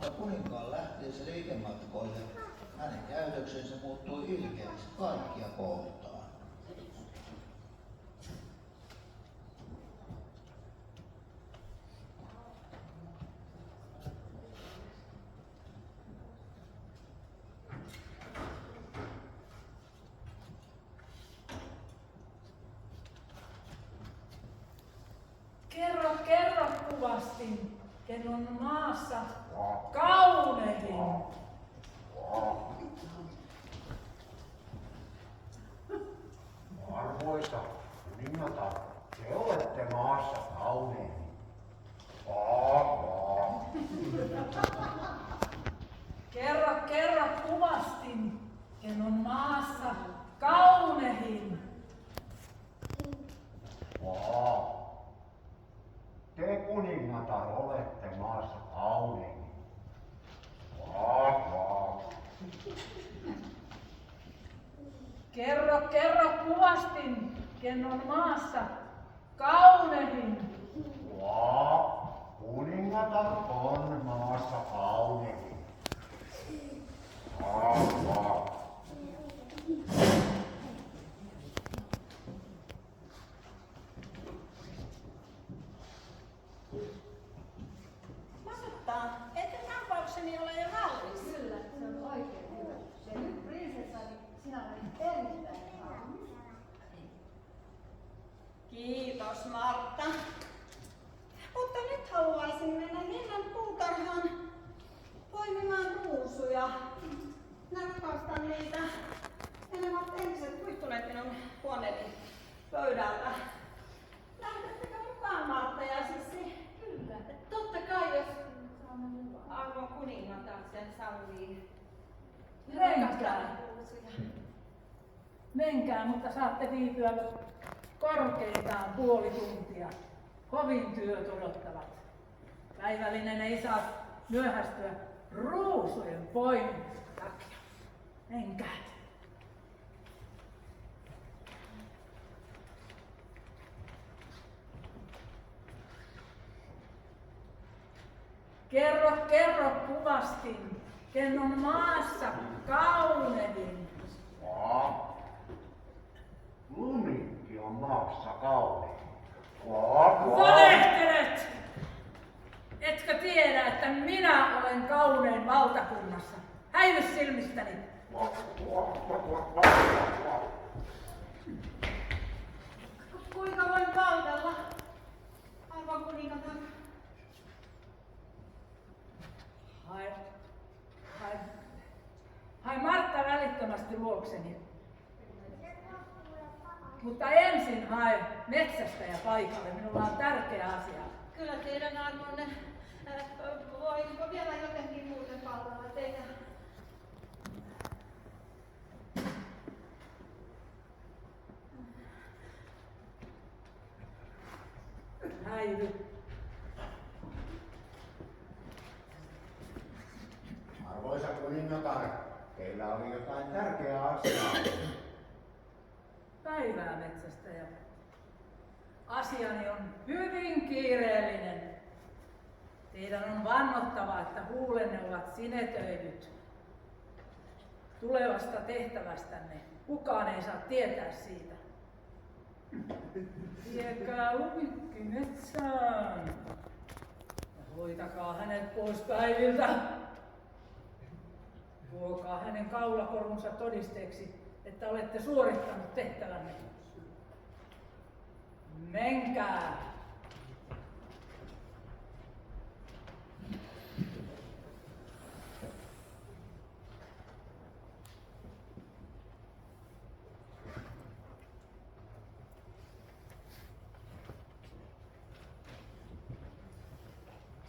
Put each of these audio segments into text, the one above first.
mutta kuninkaan lähtiessä liikematkoille hänen käytöksensä muuttui ilkeäksi kaikkia kohtaan. Kerro kuvasti, ken on maassa kaunein. Arvoisa kuningatar, te olette maassa kaunein. Kerro kuvasti, ken on maassa kaunein. Te kuningatar olette maassa kaunein. Kerro kuvasti, ken on maassa kaunein. Kuningatar on maassa kaunein. Masuttaa, että tampaukseni ole jo valmis. Kyllä, se on oikein hyvä. Ja nyt prinsessani, sinä olet erittäin kaunis. Kiitos Martta. Mutta nyt haluaisin mennä Linnan puutarhaan poimimaan ruusuja. Mä rakastan niitä. Ja ne ovat entiset kuihtuneet minun huoneeni pöydältä. Lähdettekö mukaan Martta ja Sissi? Kyllä. Totta kai, jos saamme mukaan. Arvon kuningatar sen sallii. Menkää, mutta saatte viipyä korkeintaan puoli tuntia. Kovin työt odottavat. Päivällinen ei saa myöhästyä ruusujen poimimisen takia. Menkää. Kerro kuvasti, ken on maassa kaunein. Lumikki on maassa kaunein. Valehtelet! Etkö tiedä, että minä olen kaunein valtakunnassa? Häivy silmistäni! Kuinka voin palvella? Arvon kuningatar. Hai Martta välittömästi luokseni. Mutta ensin hae metsästäjä paikalle. Minulla on tärkeä asia. Kyllä teidän armonne. Voinko vielä jotenkin muuten palvella teitä? Häivy. Arvoisa kuningatar, teillä oli jotain tärkeää asiaa. Päivää metsästäjä. Asiani on hyvin kiireellinen. Teidän on vannottava, että huulenne ovat sinetöidyt. Tulevasta tehtävästänne kukaan ei saa tietää siitä. Viekää Lumikki metsään ja hoitakaa hänet pois päiviltä. Tuokaa hänen kaulakorunsa todisteeksi, että olette suorittanut tehtävänne. Menkää!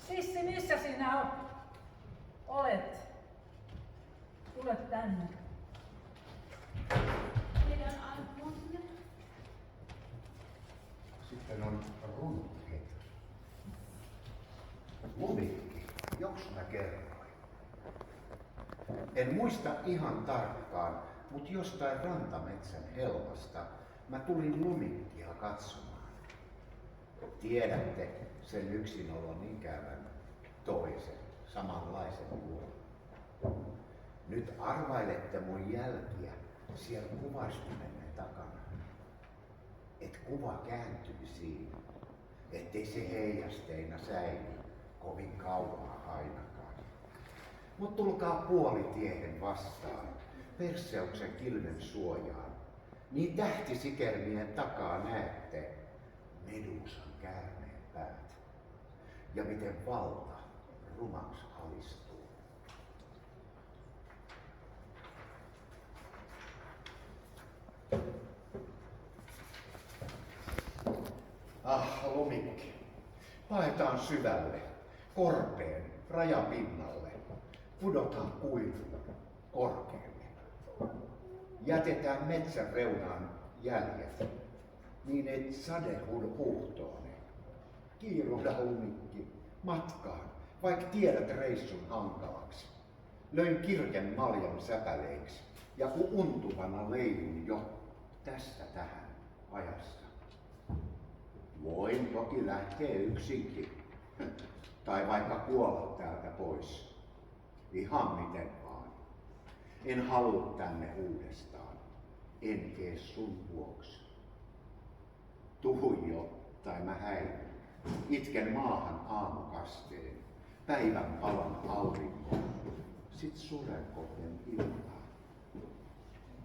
Sissi, missä sinä olet? Tule tänne. Teidän armonne. Sitten on runkki. Lumikki, joks mä kerroin. En muista ihan tarkkaan, mutta jostain rantametsän helmasta mä tulin Lumikkia katsomaan. Tiedätte sen yksinolon ikävän toisen samanlaisen luon. Nyt arvailette mun jälkiä siellä kuvastimenne takana. Et kuva kääntyy siinä, ettei se heijasteina säily kovin kauan ainakaan. Mut tulkaa puolitiehen vastaan, Perseuksen kilven suojaan. Niin tähtisikermien takaa näette Medusan käärmeen päät. Ja miten valta rumaksi alistuu. Lumikki. Paetaan syvälle, korpeen, rajapinnalle. Pudotaan kuivuun korkealle. Jätetään metsän reunaan jäljet, niin et sade huuhtoo ne. Kiiruhda Lumikki, matkaan, vaikka tiedät reissun hankalaksi. Löin kirken maljan säpäleiksi, ja kun untuvana leivun jo tästä tähän ajassa. Voin toki lähteä yksinkin, tai vaikka kuolla täältä pois. Ihan miten vaan. En halua tänne uudestaan, en tee sun vuoksi. Tuhu jo, tai mä häivyn. Itken maahan aamukasteen, päivän palan aurinkoon, sit suren kohden iltaan.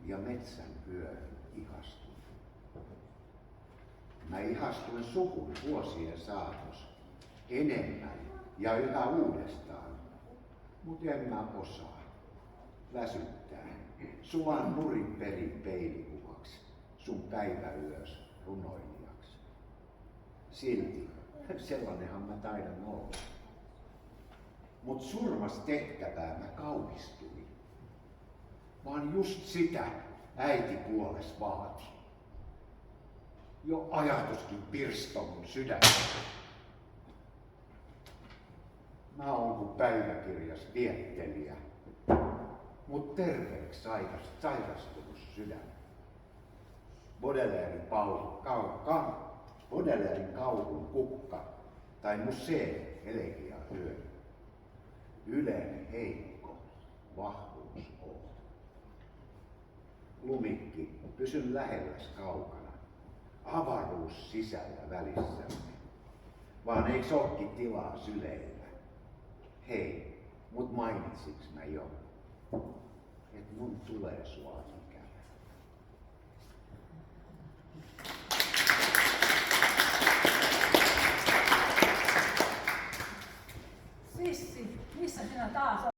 Ja metsän yöhön ihastun. Mä ihastuin sukun vuosien saatossa enemmän ja yhä uudestaan, mut en mä osaa väsyttää. Sulan nurin perin peilikuvaksi, sun päiväyös runoilijaksi. Silti sellainenhan mä taidan olla. Mut surmas tehtävää mä kauhistuin. Vaan just sitä äiti puoles vaati. Jo ajatuskin pirstoi mun sydäntä. Mä oon kuin päiväkirjas viettelijä, mut terveeksi sairastunut sydän. Baudelaire kauhun kukka tai musee elegia yö. Yleinen heikko vahvuus on. Lumikki, pysyn lähelläs kaukana. Avaruus sisällä välissämme. Vaan eiks ooki tilaa syleillä? Hei, mut mainitsiks mä jo, et mun tulee sua ikävä. Sissi, missä sinä taas